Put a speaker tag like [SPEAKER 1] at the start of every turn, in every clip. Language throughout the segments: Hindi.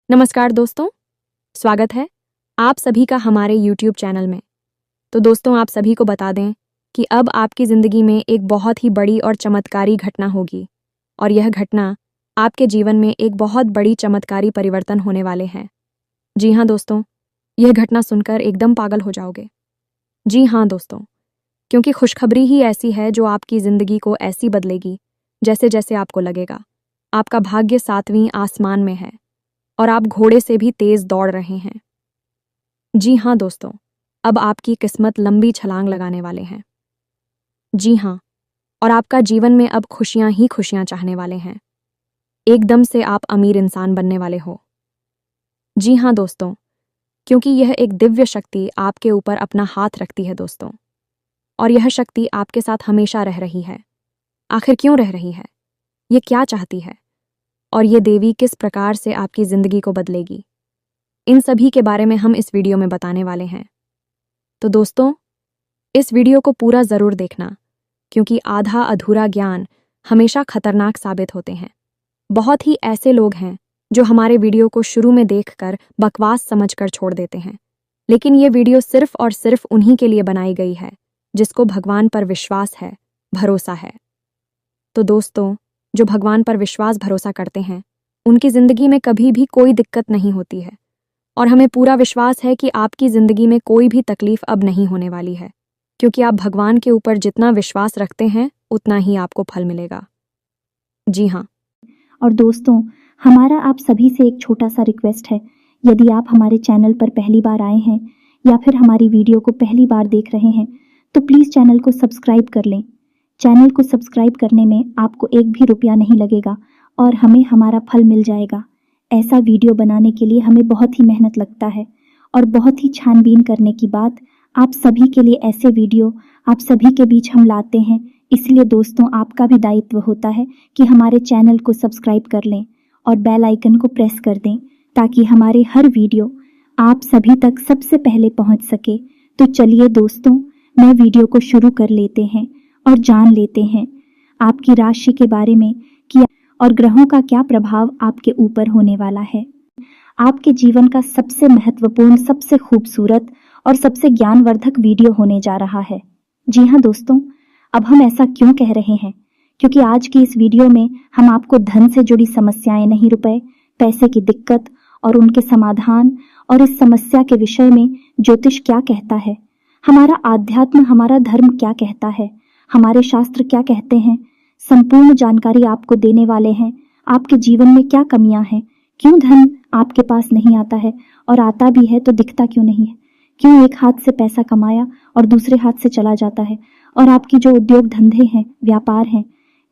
[SPEAKER 1] नमस्कार दोस्तों, स्वागत है आप सभी का हमारे YouTube चैनल में। तो दोस्तों, आप सभी को बता दें कि अब आपकी ज़िंदगी में एक बहुत ही बड़ी और चमत्कारी घटना होगी और यह घटना आपके जीवन में एक बहुत बड़ी चमत्कारी परिवर्तन होने वाले हैं। जी हाँ दोस्तों, यह घटना सुनकर एकदम पागल हो जाओगे। जी हाँ दोस्तों, क्योंकि खुशखबरी ही ऐसी है जो आपकी ज़िंदगी को ऐसी बदलेगी जैसे जैसे आपको लगेगा आपका भाग्य 7वीं आसमान में है और आप घोड़े से भी तेज दौड़ रहे हैं। जी हाँ दोस्तों, अब आपकी किस्मत लंबी छलांग लगाने वाले हैं। जी हाँ, और आपका जीवन में अब खुशियां ही खुशियां चाहने वाले हैं। एकदम से आप अमीर इंसान बनने वाले हो। जी हाँ दोस्तों, क्योंकि यह एक दिव्य शक्ति आपके ऊपर अपना हाथ रखती है दोस्तों, और यह शक्ति आपके साथ हमेशा रह रही है। आखिर क्यों रह रही है? ये क्या चाहती है? और ये देवी किस प्रकार से आपकी जिंदगी को बदलेगी? इन सभी के बारे में हम इस वीडियो में बताने वाले हैं। तो दोस्तों, इस वीडियो को पूरा ज़रूर देखना, क्योंकि आधा अधूरा ज्ञान हमेशा खतरनाक साबित होते हैं। बहुत ही ऐसे लोग हैं जो हमारे वीडियो को शुरू में देखकर बकवास समझकर छोड़ देते हैं, लेकिन ये वीडियो सिर्फ और सिर्फ उन्हीं के लिए बनाई गई है जिसको भगवान पर विश्वास है, भरोसा है। तो दोस्तों, जो भगवान पर विश्वास भरोसा करते हैं उनकी ज़िंदगी में कभी भी कोई दिक्कत नहीं होती है, और हमें पूरा विश्वास है कि आपकी ज़िंदगी में कोई भी तकलीफ अब नहीं होने वाली है, क्योंकि आप भगवान के ऊपर जितना विश्वास रखते हैं उतना ही आपको फल मिलेगा। जी हाँ।
[SPEAKER 2] और दोस्तों, हमारा आप सभी से एक छोटा सा रिक्वेस्ट है, यदि आप हमारे चैनल पर पहली बार आए हैं या फिर हमारी वीडियो को पहली बार देख रहे हैं तो प्लीज़ चैनल को सब्सक्राइब कर लें। चैनल को सब्सक्राइब करने में आपको एक भी रुपया नहीं लगेगा और हमें हमारा फल मिल जाएगा। ऐसा वीडियो बनाने के लिए हमें बहुत ही मेहनत लगता है और बहुत ही छानबीन करने की बाद आप सभी के लिए ऐसे वीडियो आप सभी के बीच हम लाते हैं। इसलिए दोस्तों, आपका भी दायित्व होता है कि हमारे चैनल को सब्सक्राइब कर लें और बेल आइकन को प्रेस कर दें, ताकि हमारे हर वीडियो आप सभी तक सबसे पहले पहुंच सके। तो चलिए दोस्तों, मैं वीडियो को शुरू कर लेते हैं और जान लेते हैं आपकी राशि के बारे में कि और ग्रहों का क्या प्रभाव आपके ऊपर होने वाला है। आपके जीवन का सबसे महत्वपूर्ण, सबसे खूबसूरत और सबसे ज्ञानवर्धक वीडियो होने जा रहा है। जी हाँ दोस्तों, अब हम ऐसा क्यों कह रहे हैं? क्योंकि आज की इस वीडियो में हम आपको धन से जुड़ी समस्याएं, नहीं रुपए, पैसे की दिक्कत और उनके समाधान, और इस समस्या के विषय में ज्योतिष क्या कहता है, हमारा आध्यात्म, हमारा धर्म क्या कहता है, हमारे शास्त्र क्या कहते हैं, संपूर्ण जानकारी आपको देने वाले हैं। आपके जीवन में क्या कमियां हैं, क्यों धन आपके पास नहीं आता है, और आता भी है तो दिखता क्यों नहीं है, क्यों एक हाथ से पैसा कमाया और दूसरे हाथ से चला जाता है, और आपकी जो उद्योग धंधे हैं, व्यापार हैं,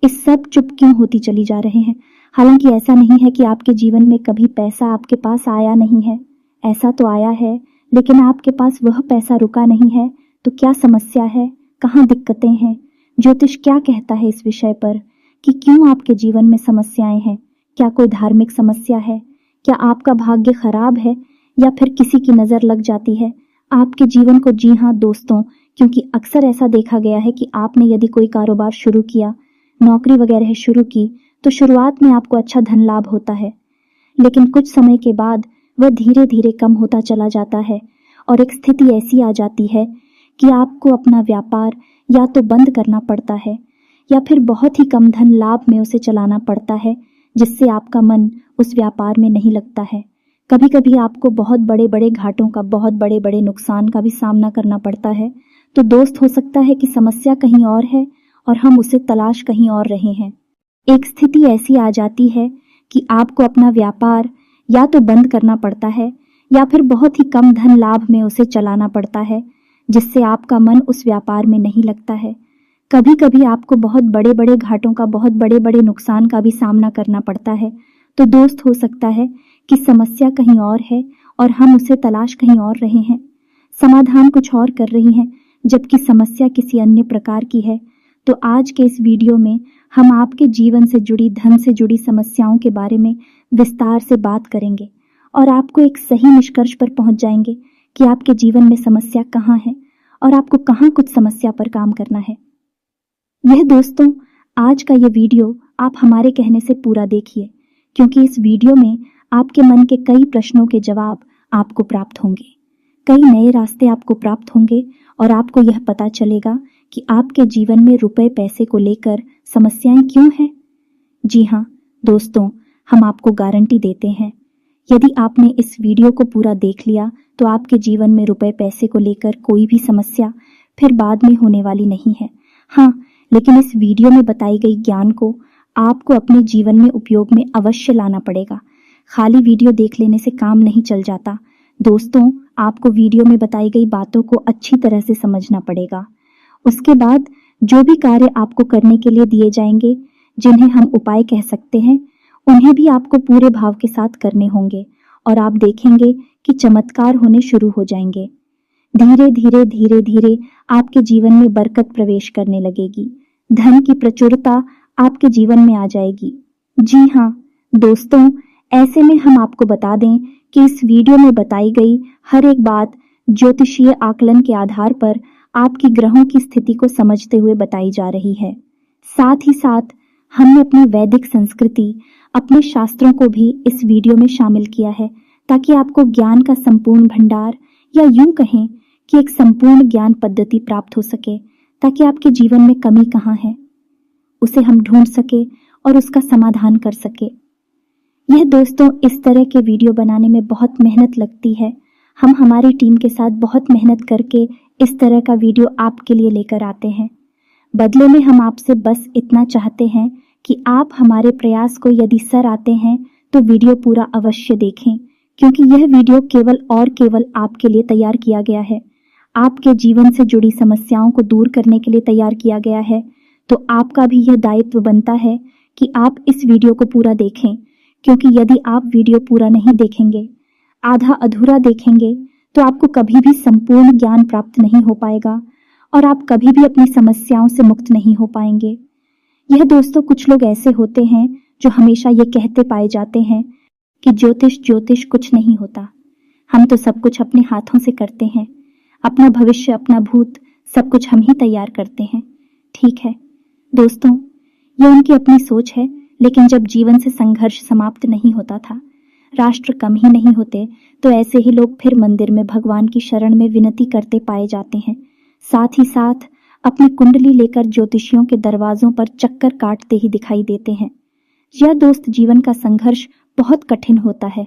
[SPEAKER 2] इस सब चुप क्यों होती चली जा रहे हैं। हालांकि ऐसा नहीं है कि आपके जीवन में कभी पैसा आपके पास आया नहीं है, ऐसा तो आया है, लेकिन आपके पास वह पैसा रुका नहीं है। तो क्या समस्या है, कहाँ दिक्कतें हैं, ज्योतिष क्या कहता है इस विषय पर कि क्यों आपके जीवन में समस्याएं हैं? क्या कोई धार्मिक समस्या है, क्या आपका भाग्य खराब है, या फिर किसी की नज़र लग जाती है आपके जीवन को? जी हाँ दोस्तों, क्योंकि अक्सर ऐसा देखा गया है कि आपने यदि कोई कारोबार शुरू किया, नौकरी वगैरह शुरू की, तो शुरुआत में आपको अच्छा धन लाभ होता है, लेकिन कुछ समय के बाद वह धीरे धीरे कम होता चला जाता है और एक स्थिति ऐसी आ जाती है कि आपको अपना व्यापार या तो बंद करना पड़ता है या फिर बहुत ही कम धन लाभ में उसे चलाना पड़ता है, जिससे आपका मन उस व्यापार में नहीं लगता है। कभी कभी आपको बहुत बड़े बड़े घाटों का, बहुत बड़े बड़े नुकसान का भी सामना करना पड़ता है। तो दोस्त, हो सकता है कि समस्या कहीं और है और हम उसे तलाश कहीं और रहे हैं। एक स्थिति ऐसी आ जाती है कि आपको अपना व्यापार या तो बंद करना पड़ता है या फिर बहुत ही कम धन लाभ में उसे चलाना पड़ता है, जिससे आपका मन उस व्यापार में नहीं लगता है। कभी कभी आपको बहुत बड़े बड़े घाटों का, बहुत बड़े बड़े नुकसान का भी सामना करना पड़ता है। तो दोस्त, हो सकता है कि समस्या कहीं और है और हम उसे तलाश कहीं और रहे हैं, समाधान कुछ और कर रही हैं, जबकि समस्या किसी अन्य प्रकार की है। तो आज के इस वीडियो में हम आपके जीवन से जुड़ी, धन से जुड़ी समस्याओं के बारे में विस्तार से बात करेंगे और आपको एक सही निष्कर्ष पर पहुंच जाएंगे कि आपके जीवन में समस्या कहाँ है और आपको कहाँ कुछ समस्या पर काम करना है। यह दोस्तों, आज का यह वीडियो आप हमारे कहने से पूरा देखिए, क्योंकि इस वीडियो में आपके मन के कई प्रश्नों के जवाब आपको प्राप्त होंगे। कई नए रास्ते आपको प्राप्त होंगे और आपको यह पता चलेगा कि आपके जीवन में रुपए पैसे को लेकर समस्याएं क्यों हैं। जी हाँ दोस्तों, हम आपको गारंटी देते हैं, यदि आपने इस वीडियो को पूरा देख लिया तो आपके जीवन में रुपए पैसे को लेकर कोई भी समस्या फिर बाद में होने वाली नहीं है। हाँ, लेकिन इस वीडियो में बताई गई ज्ञान को आपको अपने जीवन में उपयोग में अवश्य लाना पड़ेगा। खाली वीडियो देख लेने से काम नहीं चल जाता दोस्तों, आपको वीडियो में बताई गई बातों को अच्छी तरह से समझना पड़ेगा। उसके बाद जो भी कार्य आपको करने के लिए दिए जाएंगे, जिन्हें हम उपाय कह सकते हैं, उन्हें भी आपको पूरे भाव के साथ करने होंगे और आप देखेंगे कि चमत्कार होने शुरू हो जाएंगे। धीरे धीरे धीरे धीरे आपके जीवन में बरकत प्रवेश करने लगेगी, धन की प्रचुरता आपके जीवन में आ जाएगी। जी हाँ दोस्तों, ऐसे में हम आपको बता दें कि इस वीडियो में बताई गई हर एक बात ज्योतिषीय आकलन के आधार पर आपकी ग्रहों की स्थिति को समझते हुए बताई जा रही है। साथ ही साथ हमने अपनी वैदिक संस्कृति, अपने शास्त्रों को भी इस वीडियो में शामिल किया है, ताकि आपको ज्ञान का संपूर्ण भंडार, या यूं कहें कि एक संपूर्ण ज्ञान पद्धति प्राप्त हो सके, ताकि आपके जीवन में कमी कहाँ है उसे हम ढूंढ सके और उसका समाधान कर सके। यह दोस्तों, इस तरह के वीडियो बनाने में बहुत मेहनत लगती है। हम हमारी टीम के साथ बहुत मेहनत करके इस तरह का वीडियो आपके लिए लेकर आते हैं। बदले में हम आपसे बस इतना चाहते हैं कि आप हमारे प्रयास को यदि सर आते हैं तो वीडियो पूरा अवश्य देखें, क्योंकि यह वीडियो केवल और केवल आपके लिए तैयार किया गया है। आपके जीवन से जुड़ी समस्याओं को दूर करने के लिए तैयार किया गया है। तो आपका भी यह दायित्व बनता है कि आप इस वीडियो को पूरा देखें, क्योंकि यदि आप वीडियो पूरा नहीं देखेंगे, आधा अधूरा देखेंगे, तो आपको कभी भी संपूर्ण ज्ञान प्राप्त नहीं हो पाएगा और आप कभी भी अपनी समस्याओं से मुक्त नहीं हो पाएंगे। यह दोस्तों, कुछ लोग ऐसे होते हैं जो हमेशा ये कहते पाए जाते हैं कि ज्योतिष ज्योतिष कुछ नहीं होता, हम तो सब कुछ अपने हाथों से करते हैं, अपना भविष्य अपना भूत सब कुछ हम ही तैयार करते हैं। ठीक है दोस्तों, यह उनकी अपनी सोच है, लेकिन जब जीवन से संघर्ष समाप्त नहीं होता था, राष्ट्र कम ही नहीं होते, तो ऐसे ही लोग फिर मंदिर में भगवान की शरण में विनती करते पाए जाते हैं। साथ ही साथ अपनी कुंडली लेकर ज्योतिषियों के दरवाजों पर चक्कर काटते ही दिखाई देते हैं। यह दोस्त, जीवन का संघर्ष बहुत कठिन होता है,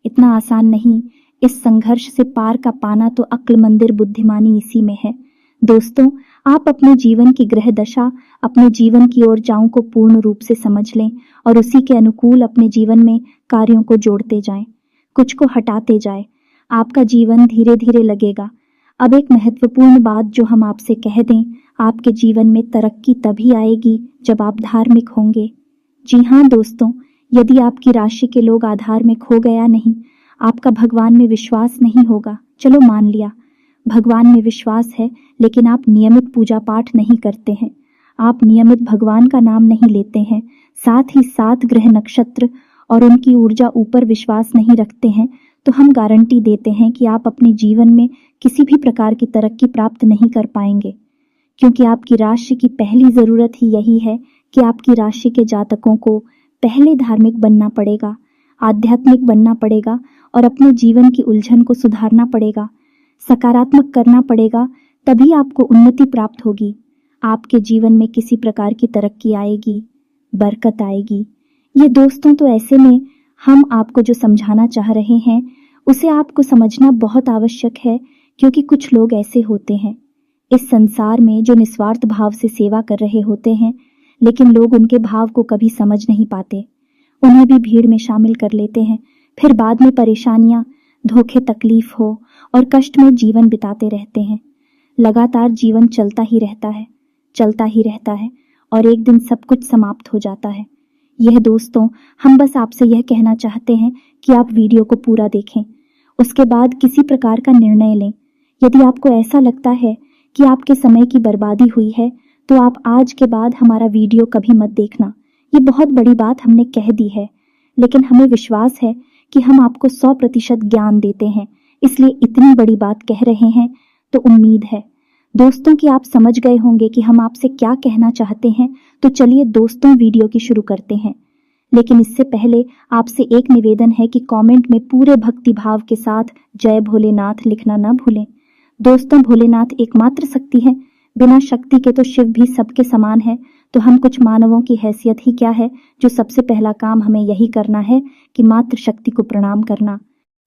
[SPEAKER 2] इतना आसान नहीं। इस संघर्ष से पार का पाना तो अक्लमंदिर बुद्धिमानी इसी में है। दोस्तों, आप अपने जीवन की ग्रह दशा, अपने जीवन की ऊर्जाओं को पूर्ण रूप से समझ लें और उसी के अनुकूल अपने जीवन में कार्यों को जोड़ते जाएं, कुछ को हटाते जाएं। आपका जीवन धीरे धीरे लगेगा। अब एक महत्वपूर्ण बात जो हम आपसे कह दें, आपके जीवन में तरक्की तभी आएगी जब आप धार्मिक होंगे। जी हाँ दोस्तों, यदि आपकी राशि के लोग आधार्मिक हो गया नहीं, आपका भगवान में विश्वास नहीं होगा, चलो मान लिया भगवान में विश्वास है, लेकिन आप नियमित पूजा पाठ नहीं करते हैं, आप नियमित भगवान का नाम नहीं लेते हैं, साथ ही साथ ग्रह नक्षत्र और उनकी ऊर्जा ऊपर विश्वास नहीं रखते हैं, तो हम गारंटी देते हैं कि आप अपने जीवन में किसी भी प्रकार की तरक्की प्राप्त नहीं कर पाएंगे, क्योंकि आपकी राशि की पहली जरूरत ही यही है कि आपकी राशि के जातकों को पहले धार्मिक बनना पड़ेगा, आध्यात्मिक बनना पड़ेगा और अपने जीवन की उलझन को सुधारना पड़ेगा, सकारात्मक करना पड़ेगा, तभी आपको उन्नति प्राप्त होगी। आपके जीवन में किसी प्रकार की तरक्की आएगी, बरकत आएगी। ये दोस्तों, तो ऐसे में हम आपको जो समझाना चाह रहे हैं उसे आपको समझना बहुत आवश्यक है, क्योंकि कुछ लोग ऐसे होते हैं इस संसार में जो निस्वार्थ भाव से सेवा कर रहे होते हैं, लेकिन लोग उनके भाव को कभी समझ नहीं पाते, उन्हें भी भीड़ में शामिल कर लेते हैं, फिर बाद में परेशानियां, धोखे, तकलीफ हो और कष्ट में जीवन बिताते रहते हैं। लगातार जीवन चलता ही रहता है, चलता ही रहता है और एक दिन सब कुछ समाप्त हो जाता है। यह दोस्तों, हम बस आपसे यह कहना चाहते हैं कि आप वीडियो को पूरा देखें, उसके बाद किसी प्रकार का निर्णय लें। यदि आपको ऐसा लगता है कि आपके समय की बर्बादी हुई है, तो आप आज के बाद हमारा वीडियो कभी मत देखना। ये बहुत बड़ी बात हमने कह दी है, लेकिन हमें विश्वास है कि हम आपको 100% ज्ञान देते हैं, इसलिए इतनी बड़ी बात कह रहे हैं। तो उम्मीद है दोस्तों कि आप समझ गए होंगे कि हम आपसे क्या कहना चाहते हैं। तो चलिए दोस्तों, वीडियो की शुरू करते हैं। लेकिन इससे पहले आपसे एक निवेदन है कि कमेंट में पूरे भक्ति भाव के साथ जय भोलेनाथ लिखना ना भूलें। दोस्तों, भोलेनाथ एकमात्र शक्ति है। बिना शक्ति के तो शिव भी सबके समान है। तो हम कुछ मानवों की हैसियत ही क्या है, जो सबसे पहला काम हमें यही करना है कि मात्र शक्ति को प्रणाम करना।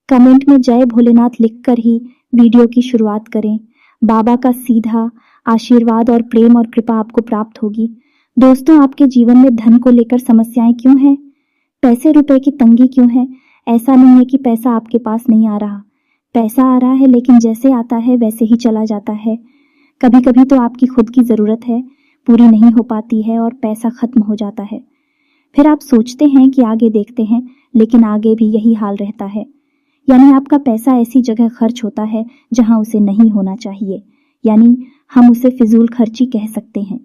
[SPEAKER 2] कमेंट में जय भोलेनाथ लिखकर ही वीडियो की शुरुआत करें। बाबा का सीधा आशीर्वाद और प्रेम और कृपा आपको प्राप्त होगी। दोस्तों, आपके जीवन में धन को लेकर समस्याएं क्यों हैं? पैसे रुपए की तंगी क्यों है? ऐसा नहीं है कि पैसा आपके पास नहीं आ रहा, पैसा आ रहा है, लेकिन जैसे आता है वैसे ही चला जाता है। कभी कभी तो आपकी खुद की ज़रूरत है, पूरी नहीं हो पाती है और पैसा खत्म हो जाता है। फिर आप सोचते हैं कि आगे देखते हैं, लेकिन आगे भी यही हाल रहता है। यानी आपका पैसा ऐसी जगह खर्च होता है जहां उसे नहीं होना चाहिए, यानी हम उसे फिजूल खर्ची कह सकते हैं।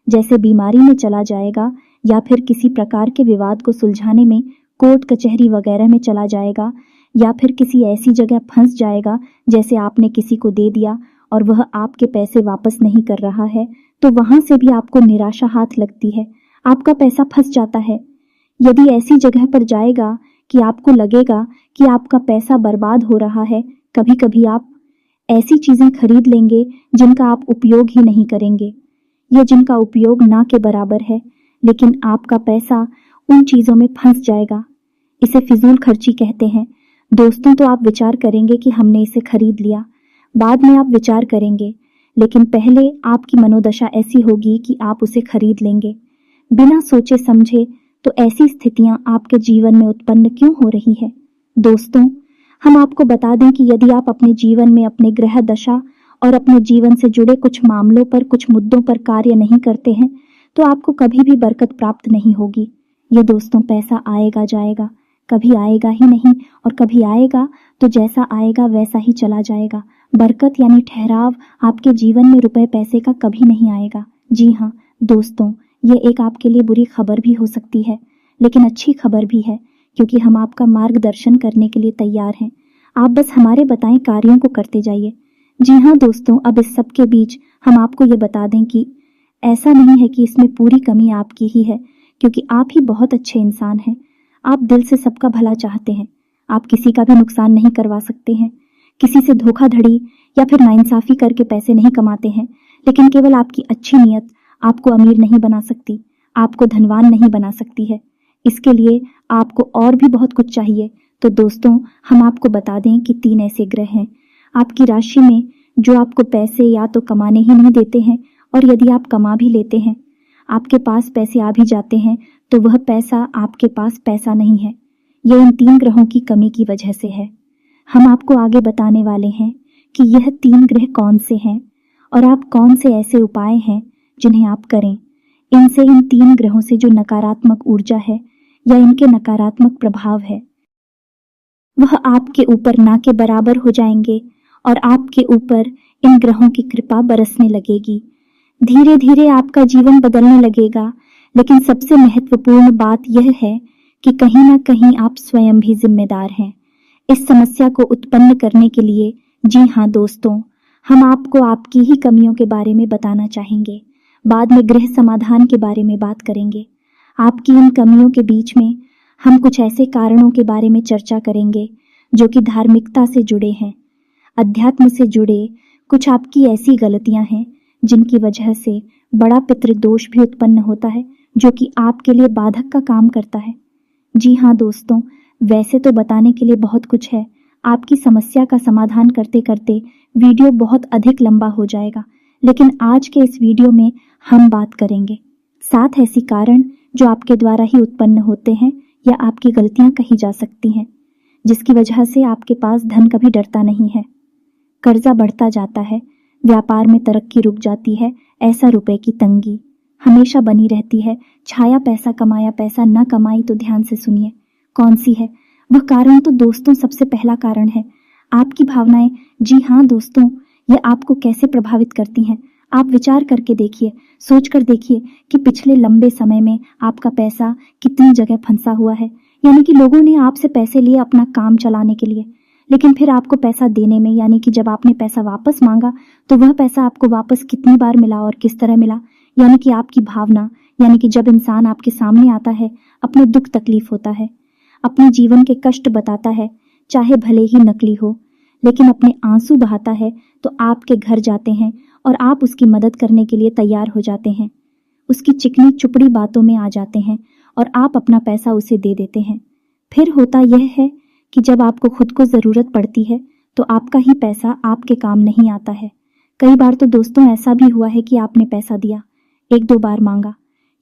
[SPEAKER 2] जैसे बीमारी में चला जाएगा, या फिर किसी प्रकार के विवाद को सुलझाने में कोर्ट कचहरी वगैरह में चला जाएगा, या फिर किसी ऐसी जगह फंस जाएगा जैसे आपने किसी को दे दिया और वह आपके पैसे वापस नहीं कर रहा है, तो वहां से भी आपको निराशा हाथ लगती है, आपका पैसा फंस जाता है। यदि ऐसी जगह पर जाएगा कि आपको लगेगा कि आपका पैसा बर्बाद हो रहा है, कभी कभी आप ऐसी चीजें खरीद लेंगे जिनका आप उपयोग ही नहीं करेंगे, या जिनका उपयोग ना के बराबर है, लेकिन आपका पैसा उन चीजों में फंस जाएगा। इसे फिजूल खर्ची कहते हैं। दोस्तों, तो आप विचार करेंगे कि हमने इसे खरीद लिया, बाद में आप विचार करेंगे, लेकिन पहले आपकी मनोदशा ऐसी होगी कि आप उसे खरीद लेंगे बिना सोचे समझे। तो ऐसी स्थितियां आपके जीवन में उत्पन्न क्यों हो रही है? दोस्तों, हम आपको बता दें कि यदि आप अपने जीवन में अपने ग्रह दशा और अपने जीवन से जुड़े कुछ मामलों पर, कुछ मुद्दों पर कार्य नहीं करते हैं, तो आपको कभी भी बरकत प्राप्त नहीं होगी। ये दोस्तों, पैसा आएगा जाएगा, कभी आएगा ही नहीं, और कभी आएगा तो जैसा आएगा वैसा ही चला जाएगा। बरकत यानी ठहराव आपके जीवन में रुपए पैसे का कभी नहीं आएगा। जी हाँ दोस्तों, ये एक आपके लिए बुरी खबर भी हो सकती है, लेकिन अच्छी खबर भी है, क्योंकि हम आपका मार्गदर्शन करने के लिए तैयार हैं। आप बस हमारे बताएं कार्यों को करते जाइए। जी हाँ दोस्तों, अब इस सब के बीच हम आपको ये बता दें कि ऐसा नहीं है कि इसमें पूरी कमी आपकी ही है, क्योंकि आप ही बहुत अच्छे इंसान हैं। आप दिल से सबका भला चाहते हैं। आप किसी का भी नुकसान नहीं करवा सकते हैं, किसी से धोखाधड़ी या फिर नाइंसाफी करके पैसे नहीं कमाते हैं, लेकिन केवल आपकी अच्छी नीयत आपको अमीर नहीं बना सकती, आपको धनवान नहीं बना सकती है। इसके लिए आपको और भी बहुत कुछ चाहिए। तो दोस्तों, हम आपको बता दें कि 3 ऐसे ग्रह हैं आपकी राशि में जो आपको पैसे या तो कमाने ही नहीं देते हैं, और यदि आप कमा भी लेते हैं, आपके पास पैसे आ भी जाते हैं, तो वह पैसा आपके पास पैसा नहीं है। यह इन 3 ग्रहों की कमी की वजह से है। हम आपको आगे बताने वाले हैं कि यह 3 ग्रह कौन से हैं और आप कौन से ऐसे उपाय हैं जिन्हें आप करें। इनसे इन 3 ग्रहों से जो नकारात्मक ऊर्जा है या इनके नकारात्मक प्रभाव है, वह आपके ऊपर ना के बराबर हो जाएंगे और आपके ऊपर इन ग्रहों की कृपा बरसने लगेगी। धीरे धीरे आपका जीवन बदलने लगेगा। लेकिन सबसे महत्वपूर्ण बात यह है कि कहीं ना कहीं आप स्वयं भी जिम्मेदार हैं इस समस्या को उत्पन्न करने के लिए। जी हाँ दोस्तों, हम आपको आपकी ही कमियों के बारे में बताना चाहेंगे। बाद में गृह समाधान के बारे में बात करेंगे। आपकी इन कमियों के बीच में हम कुछ ऐसे कारणों के बारे में चर्चा करेंगे जो कि धार्मिकता से जुड़े हैं, अध्यात्म से जुड़े। कुछ आपकी ऐसी गलतियां हैं जिनकी वजह से बड़ा पितृदोष भी उत्पन्न होता है, जो कि आपके लिए बाधक का काम करता है। जी हाँ दोस्तों, वैसे तो बताने के लिए बहुत कुछ है। आपकी समस्या का समाधान करते करते वीडियो बहुत अधिक लंबा हो जाएगा, लेकिन आज के इस वीडियो में हम बात करेंगे 7 ऐसी कारण जो आपके द्वारा ही उत्पन्न होते हैं या आपकी गलतियां कही जा सकती हैं, जिसकी वजह से आपके पास धन कभी डरता नहीं है, कर्जा बढ़ता जाता है, व्यापार में तरक्की रुक जाती है, ऐसा रुपए की तंगी हमेशा बनी रहती है, छाया पैसा कमाया पैसा न कमाई। तो ध्यान से सुनिए कौन सी है वह कारण। तो दोस्तों, सबसे पहला कारण है आपकी भावनाएं। जी हाँ दोस्तों, ये आपको कैसे प्रभावित करती हैं। आप विचार करके देखिए, सोच कर देखिए कि पिछले लंबे समय में आपका पैसा कितनी जगह फंसा हुआ है। यानी कि लोगों ने आपसे पैसे लिए अपना काम चलाने के लिए, लेकिन फिर आपको पैसा देने में, यानी कि जब आपने पैसा वापस मांगा तो वह पैसा आपको वापस कितनी बार मिला और किस तरह मिला, यानी कि आपकी भावना, यानी कि जब इंसान आपके सामने आता है, अपने दुख तकलीफ होता है, अपने जीवन के कष्ट बताता है, चाहे भले ही नकली हो, लेकिन अपने आंसू बहाता है, तो आपके घर जाते हैं और आप उसकी मदद करने के लिए तैयार हो जाते हैं। उसकी चिकनी चुपड़ी बातों में आ जाते हैं और आप अपना पैसा उसे दे देते हैं। फिर होता यह है कि जब आपको खुद को ज़रूरत पड़ती है तो आपका ही पैसा आपके काम नहीं आता है। कई बार तो दोस्तों ऐसा भी हुआ है कि आपने पैसा दिया, 1-2 बार मांगा,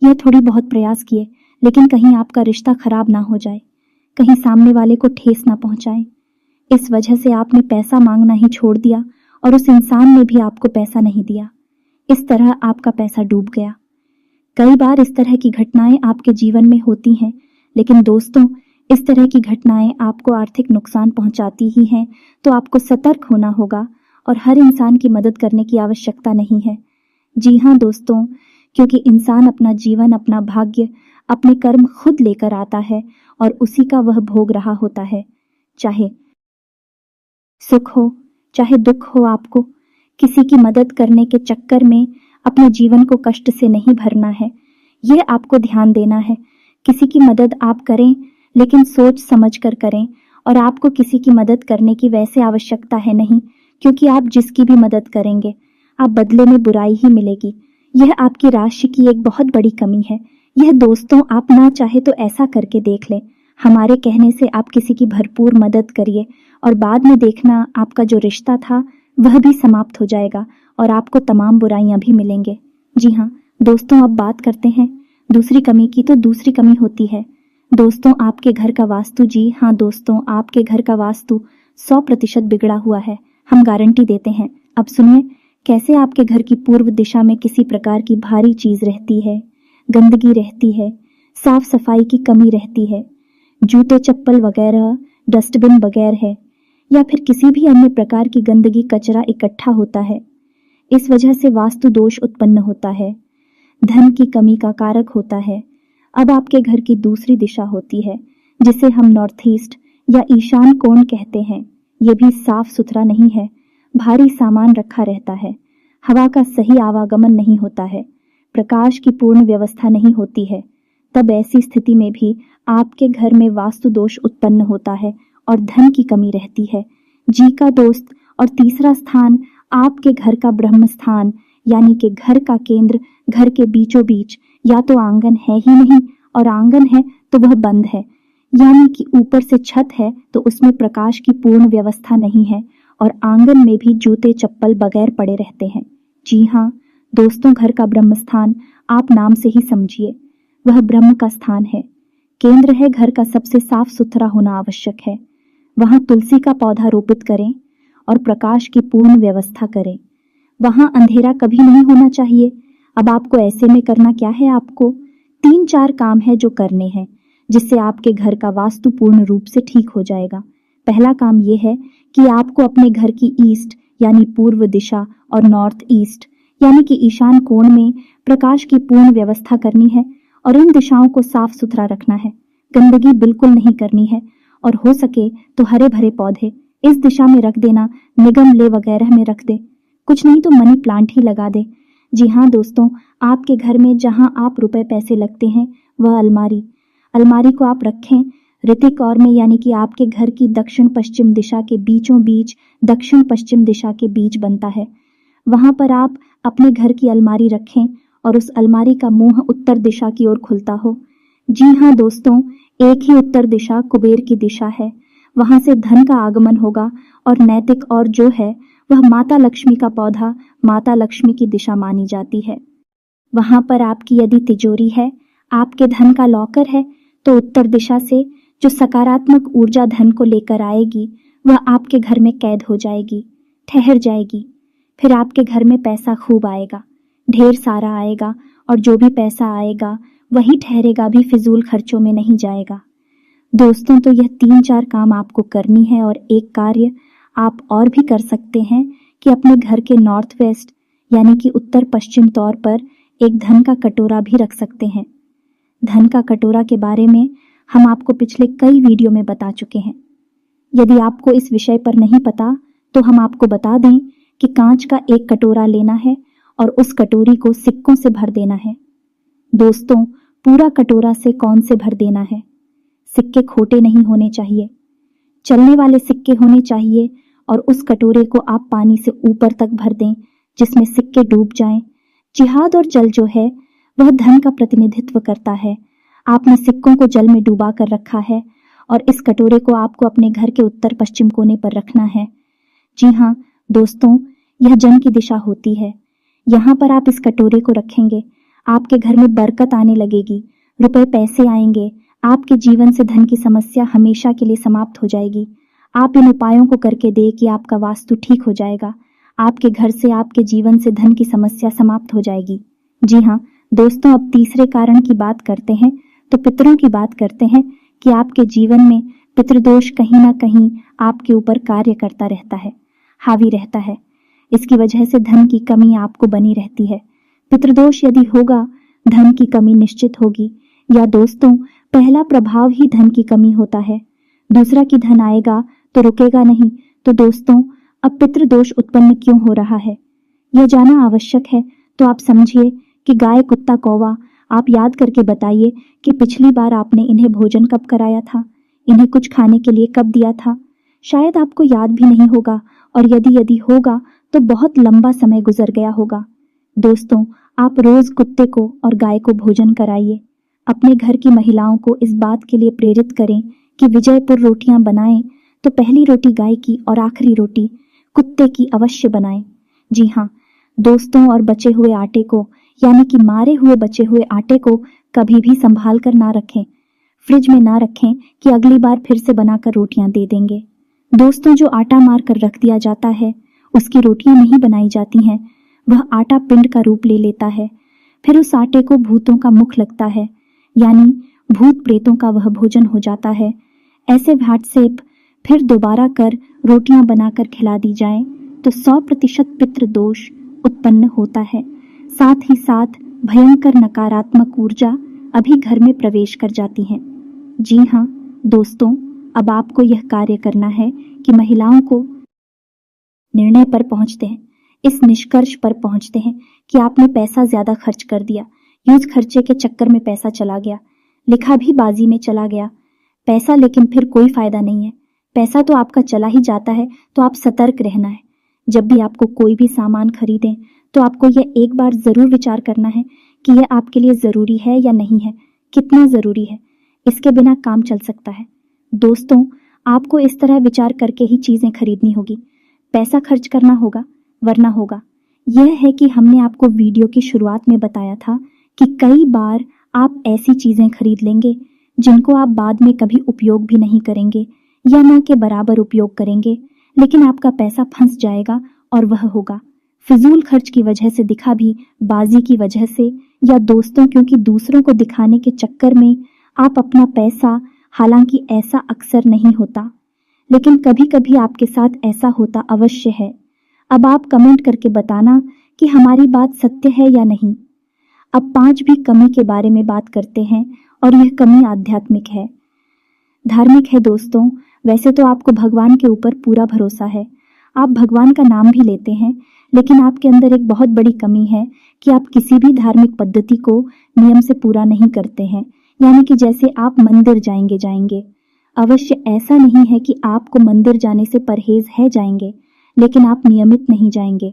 [SPEAKER 2] यह थोड़ी बहुत प्रयास किए, लेकिन कहीं आपका रिश्ता खराब ना हो जाए, कहीं सामने वाले को ठेस ना पहुंचाए। इस वजह से आपने पैसा मांगना ही छोड़ दिया और उस इंसान ने भी आपको पैसा नहीं दिया। इस तरह आपका पैसा डूब गया। कई बार इस तरह की घटनाएं आपके जीवन में होती हैं, लेकिन दोस्तों इस तरह की घटनाएं आपको आर्थिक नुकसान पहुंचाती ही हैं, तो आपको सतर्क होना होगा और हर इंसान की मदद करने की आवश्यकता नहीं है। जी हाँ दोस्तों, क्योंकि इंसान अपना जीवन, अपना भाग्य, अपने कर्म खुद लेकर आता है और उसी का वह भोग रहा होता है। चाहे सुख हो, चाहे दुख हो, आपको किसी की मदद करने के चक्कर में अपने जीवन को कष्ट से नहीं भरना है। यह आपको ध्यान देना है। किसी की मदद आप करें, लेकिन सोच समझ कर करें, और आपको किसी की मदद करने की वैसे आवश्यकता है नहीं, क्योंकि आप जिसकी भी मदद करेंगे आप बदले में बुराई ही मिलेगी। यह आपकी राशि की एक बहुत बड़ी कमी है। यह दोस्तों आप ना चाहे तो ऐसा करके देख लें। हमारे कहने से आप किसी की भरपूर मदद करिए और बाद में देखना आपका जो रिश्ता था वह भी समाप्त हो जाएगा और आपको तमाम बुराइयां भी मिलेंगे। जी हाँ दोस्तों, अब बात करते हैं दूसरी कमी की। तो दूसरी कमी होती है दोस्तों आपके घर का वास्तु। जी हाँ दोस्तों, आपके घर का वास्तु 100% बिगड़ा हुआ है, हम गारंटी देते हैं। अब सुनिए कैसे आपके घर की पूर्व दिशा में किसी प्रकार की भारी चीज रहती है, गंदगी रहती है, साफ सफाई की कमी रहती है, जूते चप्पल वगैरह डस्टबिन बगैर है, या फिर किसी भी अन्य प्रकार की गंदगी कचरा इकट्ठा होता है। इस वजह से वास्तु दोष उत्पन्न होता है, धन की कमी का कारक होता है। अब आपके घर की दूसरी दिशा होती है जिसे हम नॉर्थ ईस्ट या ईशान कोण कहते हैं। ये भी साफ सुथरा नहीं है, भारी सामान रखा रहता है, हवा का सही आवागमन नहीं होता है, प्रकाश की पूर्ण व्यवस्था नहीं होती है। तब ऐसी स्थिति में भी आपके घर में वास्तु दोष उत्पन्न होता है और धन की कमी रहती है। जी का दोस्त, और तीसरा स्थान आपके घर का ब्रह्म स्थान, यानी कि घर का केंद्र, घर के बीचों बीच या तो आंगन है ही नहीं, और आंगन है तो वह बंद है, यानी कि ऊपर से छत है तो उसमें प्रकाश की पूर्ण व्यवस्था नहीं है, और आंगन में भी जूते चप्पल बगैर पड़े रहते हैं। जी हाँ दोस्तों, घर का ब्रह्म स्थान आप नाम से ही समझिए, वह ब्रह्म का स्थान है, केंद्र है। घर का सबसे साफ सुथरा होना आवश्यक है। वहां तुलसी का पौधा रोपित करें और प्रकाश की पूर्ण व्यवस्था करें। वहां अंधेरा कभी नहीं होना चाहिए। अब आपको ऐसे में करना क्या है, आपको 3-4 काम है जो करने हैं, जिससे आपके घर का वास्तु पूर्ण रूप से ठीक हो जाएगा। पहला काम यह है कि आपको अपने घर की ईस्ट यानी पूर्व दिशा और नॉर्थ ईस्ट यानी कि ईशान कोण में प्रकाश की पूर्ण व्यवस्था करनी है, और इन दिशाओं को साफ सुथरा रखना है। गंदगी बिल्कुल नहीं करनी है, और हो सके तो हरे भरे पौधे इस दिशा में रख देना, निगमले वगैरह में रख दे, कुछ नहीं तो मनी प्लांट ही लगा दे। जी हाँ दोस्तों, आपके घर में जहां आप रुपए पैसे लगते हैं वह अलमारी को आप रखें ऋतिक और में, यानी कि आपके घर की दक्षिण पश्चिम दिशा के बीचों बीच, दक्षिण पश्चिम दिशा के बीच बनता है। वहां पर आप अपने घर की अलमारी रखें और उस अलमारी का मुंह उत्तर दिशा की ओर खुलता हो। जी हाँ दोस्तों, एक ही उत्तर दिशा कुबेर की दिशा है, वहां से धन का आगमन होगा, और नैतिक और जो है वह माता लक्ष्मी का पौधा माता लक्ष्मी की दिशा मानी जाती है। वहां पर आपकी यदि तिजोरी है, आपके धन का लॉकर है, तो उत्तर दिशा से जो सकारात्मक ऊर्जा धन को लेकर आएगी वह आपके घर में कैद हो जाएगी, ठहर जाएगी। फिर आपके घर में पैसा खूब आएगा, ढेर सारा आएगा, और जो भी पैसा आएगा वही ठहरेगा, भी फिजूल खर्चों में नहीं जाएगा। दोस्तों तो यह 3-4 काम आपको करनी है, और एक कार्य आप और भी कर सकते हैं कि अपने घर के नॉर्थ वेस्ट यानी कि उत्तर पश्चिम तौर पर एक धन का कटोरा भी रख सकते हैं। धन का कटोरा के बारे में हम आपको पिछले कई वीडियो में बता चुके हैं। यदि आपको इस विषय पर नहीं पता तो हम आपको बता दें कि कांच का एक कटोरा लेना है और उस कटोरी को सिक्कों से भर देना है। दोस्तों, पूरा कटोरा से कौन से भर देना है। सिक्के खोटे नहीं होने चाहिए, चलने वाले सिक्के होने चाहिए और उस कटोरे को आप पानी से ऊपर तक भर दें जिसमें सिक्के डूब जाएं। जिहाद और जल जो है वह धन का प्रतिनिधित्व करता है। आपने सिक्कों को जल में डुबा कर रखा है और इस कटोरे को आपको अपने घर के उत्तर पश्चिम कोने पर रखना है। जी हाँ दोस्तों, यह जन की दिशा होती है। यहाँ पर आप इस कटोरे को रखेंगे, आपके घर में बरकत आने लगेगी, रुपए पैसे आएंगे, आपके जीवन से धन की समस्या हमेशा के लिए समाप्त हो जाएगी। आप इन उपायों को करके देखिए, आपका वास्तु ठीक हो जाएगा, आपके घर से आपके जीवन से धन की समस्या समाप्त हो जाएगी। जी हाँ दोस्तों, अब तीसरे कारण की बात करते हैं तो पितरों की बात करते हैं कि आपके जीवन में पितृदोष कहीं ना कहीं आपके ऊपर कार्य करता रहता है, हावी रहता है। इसकी वजह से धन की कमी आपको बनी रहती है। पितृदोष यदि होगा, धन की कमी निश्चित होगी। या दोस्तों, पहला प्रभाव ही धन की कमी होता है, दूसरा कि धन आएगा तो रुकेगा नहीं। तो दोस्तों, अब पितृदोष उत्पन्न क्यों हो रहा है, यह जानना आवश्यक है। तो आप समझिए कि गाय, कुत्ता, कौवा, आप याद करके बताइए कि पिछली बार आपने इन्हें भोजन कब कराया था, इन्हें कुछ खाने के लिए कब दिया था। शायद आपको याद भी नहीं होगा, और यदि होगा तो बहुत लंबा समय गुजर गया होगा। दोस्तों, आप रोज कुत्ते को और गाय को भोजन कराइए। अपने घर की महिलाओं को इस बात के लिए प्रेरित करें कि विजयपुर रोटियां बनाएं तो पहली रोटी गाय की और आखिरी रोटी कुत्ते की अवश्य बनाएं। जी हाँ दोस्तों, और बचे हुए आटे को, यानी कि मारे हुए बचे हुए आटे को कभी भी संभाल कर ना रखें, फ्रिज में ना रखें कि अगली बार फिर से बनाकर रोटियां दे देंगे। दोस्तों, जो आटा मार कर रख दिया जाता है उसकी रोटियां नहीं बनाई जाती हैं, वह आटा पिंड का रूप ले लेता है। फिर उस आटे को भूतों का मुख लगता है, यानी भूत प्रेतों का वह भोजन हो जाता है। ऐसे व्हाट्सएप फिर दोबारा कर रोटियां बनाकर खिला दी जाए तो 100% पितृ दोष उत्पन्न होता है। साथ ही साथ भयंकर नकारात्मक ऊर्जा अभी घर में प्रवेश कर जाती है। जी हाँ दोस्तों, अब आपको यह कार्य करना है कि महिलाओं को निर्णय पर पहुंचते हैं, इस निष्कर्ष पर पहुंचते हैं कि आपने पैसा ज्यादा खर्च कर दिया, यूज खर्चे के चक्कर में पैसा चला गया, लिखा भी बाजी में चला गया पैसा, लेकिन फिर कोई फायदा नहीं है। पैसा तो आपका चला ही जाता है, तो आप सतर्क रहना है। जब भी आपको कोई भी सामान खरीदें तो आपको यह एक बार जरूर विचार करना है कि यह आपके लिए जरूरी है या नहीं है, कितना जरूरी है, इसके बिना काम चल सकता है। दोस्तों, आपको इस तरह विचार करके ही चीजें खरीदनी होगी, पैसा खर्च करना होगा, वरना होगा। यह है कि हमने आपको वीडियो की शुरुआत में बताया था कि कई बार आप ऐसी चीजें खरीद लेंगे जिनको आप बाद में कभी उपयोग भी नहीं करेंगे या ना के बराबर उपयोग करेंगे, लेकिन आपका पैसा फंस जाएगा और वह होगा फिजूल खर्च की वजह से, दिखा भी बाजी की वजह से, या दोस्तों क्योंकि दूसरों को दिखाने के चक्कर में आप अपना पैसा, हालांकि ऐसा अक्सर नहीं होता लेकिन कभी कभी आपके साथ ऐसा होता अवश्य है। अब आप कमेंट करके बताना कि हमारी बात सत्य है या नहीं। अब 5वीं कमी के बारे में बात करते हैं और यह कमी आध्यात्मिक है, धार्मिक है। दोस्तों, वैसे तो आपको भगवान के ऊपर पूरा भरोसा है, आप भगवान का नाम भी लेते हैं, लेकिन आपके अंदर एक बहुत बड़ी कमी है कि आप किसी भी धार्मिक पद्धति को नियम से पूरा नहीं करते हैं। यानी कि जैसे आप मंदिर जाएंगे, अवश्य ऐसा नहीं है कि आपको मंदिर जाने से परहेज है जाएंगे, लेकिन आप नियमित नहीं जाएंगे।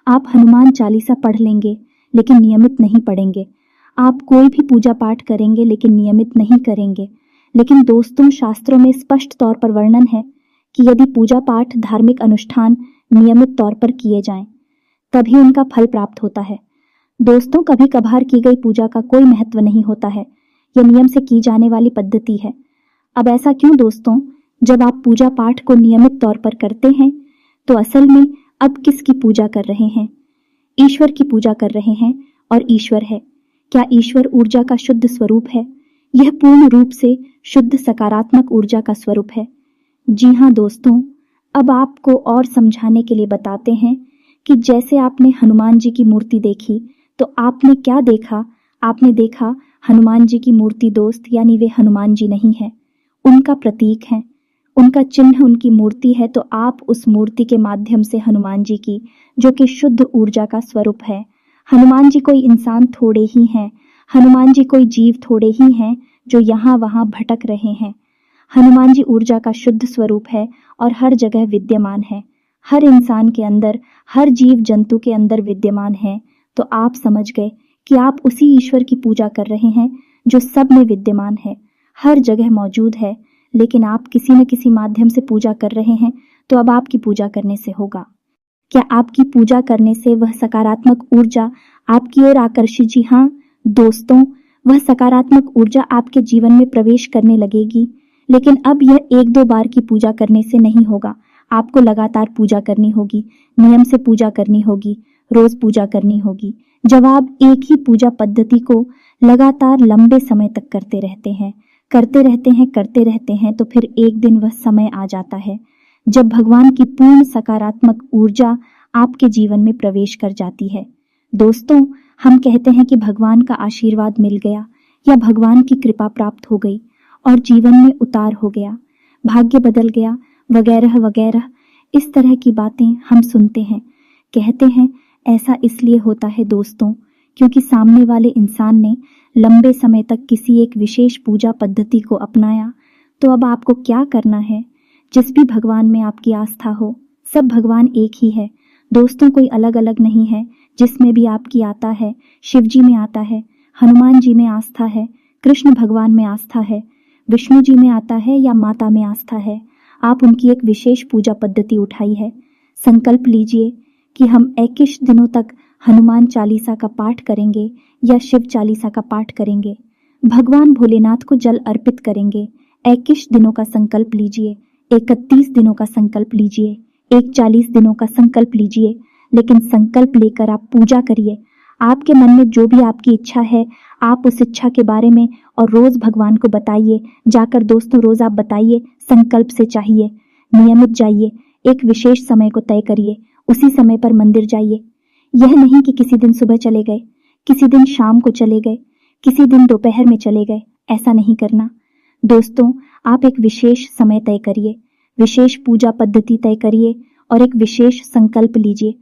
[SPEAKER 2] आप हनुमान चालीसा पढ़ लेंगे लेकिन नियमित नहीं पढ़ेंगे। आप कोई भी पूजा पाठ करेंगे लेकिन नियमित नहीं करेंगे। लेकिन दोस्तों, शास्त्रों में स्पष्ट तौर पर वर्णन है कि यदि पूजा पाठ, धार्मिक अनुष्ठान नियमित तौर पर किए जाएं, तभी उनका फल प्राप्त होता है। दोस्तों, कभी कभार की गई पूजा का कोई महत्व नहीं होता है, यह नियम से की जाने वाली पद्धति है। अब ऐसा क्यों दोस्तों? जब आप पूजा पाठ को नियमित तौर पर करते हैं तो असल में अब किसकी पूजा कर रहे हैं? ईश्वर की पूजा कर रहे हैं। और ईश्वर है क्या? ईश्वर ऊर्जा का शुद्ध स्वरूप है। यह पूर्ण रूप से शुद्ध सकारात्मक ऊर्जा का स्वरूप है। जी हाँ दोस्तों, अब आपको और समझाने के लिए बताते हैं कि जैसे आपने हनुमान जी की मूर्ति देखी तो आपने क्या देखा? आपने देखा हनुमान जी की मूर्ति दोस्त, यानी वे हनुमान जी नहीं है, उनका प्रतीक है, उनका चिन्ह उनकी मूर्ति है। तो आप उस मूर्ति के माध्यम से हनुमान जी की, जो कि शुद्ध ऊर्जा का स्वरूप है, हनुमान जी कोई इंसान थोड़े ही हैं, हनुमान जी कोई जीव थोड़े ही हैं जो यहाँ वहाँ भटक रहे हैं। हनुमान जी ऊर्जा का शुद्ध स्वरूप है और हर जगह विद्यमान है, हर इंसान के अंदर, हर जीव जंतु के अंदर विद्यमान है। तो आप समझ गए कि आप उसी ईश्वर की पूजा कर रहे हैं जो सब में विद्यमान है, हर जगह मौजूद है, लेकिन आप किसी न किसी माध्यम से पूजा कर रहे हैं। तो अब आपकी पूजा करने से होगा क्या? आपकी पूजा करने से वह सकारात्मक ऊर्जा आपकी ओर आकर्षित, जी हाँ दोस्तों, वह सकारात्मक ऊर्जा आपके जीवन में प्रवेश करने लगेगी। लेकिन अब यह एक दो बार की पूजा करने से नहीं होगा, आपको लगातार पूजा करनी होगी, नियम से पूजा करनी होगी, रोज पूजा करनी होगी। जब आप एक ही पूजा पद्धति को लगातार लंबे समय तक करते रहते हैं, तो फिर एक दिन वह समय आ जाता है जब भगवान की पूर्ण सकारात्मक ऊर्जा आपके जीवन में प्रवेश कर जाती है। दोस्तों, हम कहते हैं कि भगवान का आशीर्वाद मिल गया या भगवान की कृपा प्राप्त हो गई और जीवन में उतार हो गया, भाग्य बदल गया, वगैरह वगैरह। इस तरह की बातें हम सुनते हैं, कहते हैं। ऐसा इसलिए होता है दोस्तों, क्योंकि सामने वाले इंसान ने लंबे समय तक किसी एक विशेष पूजा पद्धति को अपनाया। तो अब आपको क्या करना है? जिस भी भगवान में आपकी आस्था हो, सब भगवान एक ही है दोस्तों, कोई अलग अलग नहीं है। जिसमें भी आपकी आता है, शिव जी में आता है, हनुमान जी में आस्था है, कृष्ण भगवान में आस्था है, विष्णु जी में आता है या माता में आस्था है, आप उनकी एक विशेष पूजा पद्धति उठाई है। संकल्प लीजिए कि हम 21 दिनों तक हनुमान चालीसा का पाठ करेंगे या शिव चालीसा का पाठ करेंगे, भगवान भोलेनाथ को जल अर्पित करेंगे। 21 दिनों का संकल्प लीजिए, 31 दिनों का संकल्प लीजिए, 40 दिनों का संकल्प लीजिए, लेकिन संकल्प लेकर आप पूजा करिए। आपके मन में जो भी आपकी इच्छा है, आप उस इच्छा के बारे में और रोज भगवान को बताइए। जाकर दोस्तों रोज आप बताइए, संकल्प से चाहिए, नियमित जाइए, एक विशेष समय को तय करिए, उसी समय पर मंदिर जाइए। यह नहीं कि किसी दिन सुबह चले गए, किसी दिन शाम को चले गए, किसी दिन दोपहर में चले गए, ऐसा नहीं करना दोस्तों। आप एक विशेष समय तय करिए, विशेष पूजा पद्धति तय करिए और एक विशेष संकल्प लीजिए।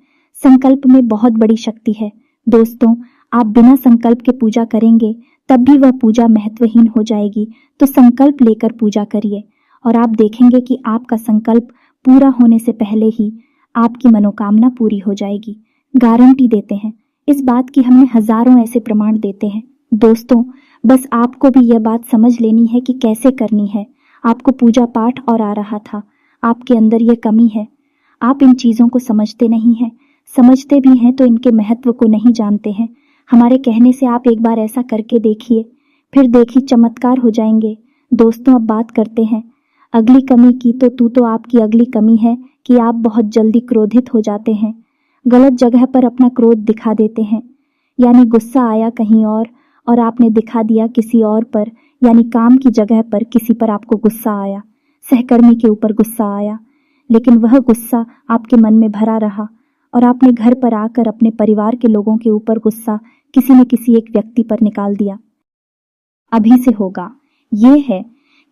[SPEAKER 2] संकल्प में बहुत बड़ी शक्ति है दोस्तों। आप बिना संकल्प के पूजा करेंगे तब भी वह पूजा महत्वहीन हो जाएगी। तो संकल्प लेकर पूजा करिए और आप देखेंगे कि आपका संकल्प पूरा होने से पहले ही आपकी मनोकामना पूरी हो जाएगी। गारंटी देते हैं, इस बात की हमने हजारों ऐसे प्रमाण देते हैं दोस्तों। बस आपको भी यह बात समझ लेनी है कि कैसे करनी है। आपको पूजा पाठ और आ रहा था, आपके अंदर यह कमी है, आप इन चीजों को समझते नहीं हैं, समझते भी हैं तो इनके महत्व को नहीं जानते हैं। हमारे कहने से आप एक बार ऐसा करके देखिए, फिर देखिए चमत्कार हो जाएंगे। दोस्तों, अब बात करते हैं अगली कमी की। तो आपकी अगली कमी है कि आप बहुत जल्दी क्रोधित हो जाते हैं, गलत जगह पर अपना क्रोध दिखा देते हैं। यानी गुस्सा आया कहीं और आपने दिखा दिया किसी और पर, यानी काम की जगह पर किसी पर आपको गुस्सा आया, सहकर्मी के ऊपर गुस्सा आया, लेकिन वह गुस्सा आपके मन में भरा रहा और आपने घर पर आकर अपने परिवार के लोगों के ऊपर गुस्सा किसी न किसी एक व्यक्ति पर निकाल दिया। अभी से होगा ये है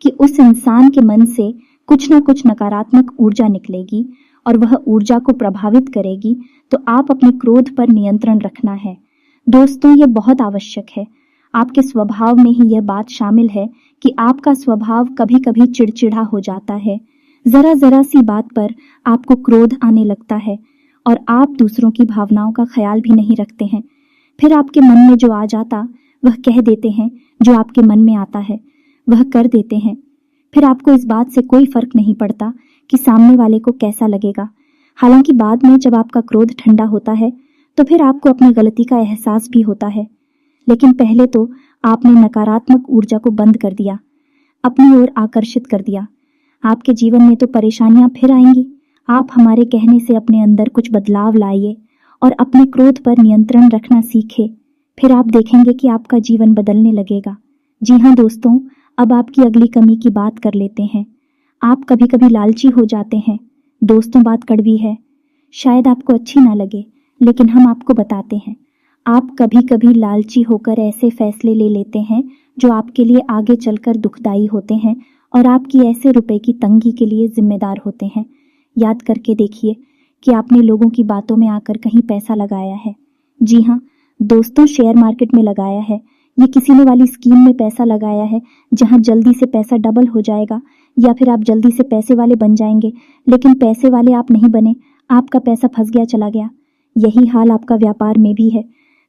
[SPEAKER 2] कि उस इंसान के मन से कुछ न कुछ नकारात्मक ऊर्जा निकलेगी और वह ऊर्जा को प्रभावित करेगी। तो आप अपने क्रोध पर नियंत्रण रखना है दोस्तों, ये बहुत आवश्यक है। आपके स्वभाव में ही यह बात शामिल है कि आपका स्वभाव कभी कभी चिड़चिड़ा हो जाता है, जरा जरा सी बात पर आपको क्रोध आने लगता है और आप दूसरों की भावनाओं का ख्याल भी नहीं रखते हैं। फिर आपके मन में जो आ जाता वह कह देते हैं, जो आपके मन में आता है वह कर देते हैं। फिर आपको इस बात से कोई फर्क नहीं पड़ता कि सामने वाले को कैसा लगेगा। हालांकि बाद में जब आपका क्रोध ठंडा होता है तो फिर आपको अपनी गलती का एहसास भी होता है, लेकिन पहले तो आपने नकारात्मक ऊर्जा को बंद कर दिया, अपनी ओर आकर्षित कर दिया। आपके जीवन में तो परेशानियां फिर आएंगी। आप हमारे कहने से अपने अंदर कुछ बदलाव लाइए और अपने क्रोध पर नियंत्रण रखना सीखे, फिर आप देखेंगे कि आपका जीवन बदलने लगेगा। जी हाँ दोस्तों, अब आपकी अगली कमी की बात कर लेते हैं। आप कभी कभी लालची हो जाते हैं दोस्तों। बात कड़वी है, शायद आपको अच्छी ना लगे, लेकिन हम आपको बताते हैं। आप कभी कभी लालची होकर ऐसे फैसले ले लेते हैं जो आपके लिए आगे चलकर दुखदाई होते हैं और आपकी ऐसे रुपए की तंगी के लिए जिम्मेदार होते हैं। याद करके देखिए कि आपने लोगों की बातों में आकर कहीं पैसा लगाया है। जी हाँ दोस्तों शेयर मार्केट में लगाया है, ये किसी ने वाली स्कीम में पैसा लगाया है जहां जल्दी से पैसा डबल हो जाएगा, या फिर आप जल्दी से पैसे वाले बन जाएंगे, लेकिन पैसे वाले आप नहीं बने, आपका पैसा फंस गया, चला गया। यही हाल आपका व्यापार में भी है।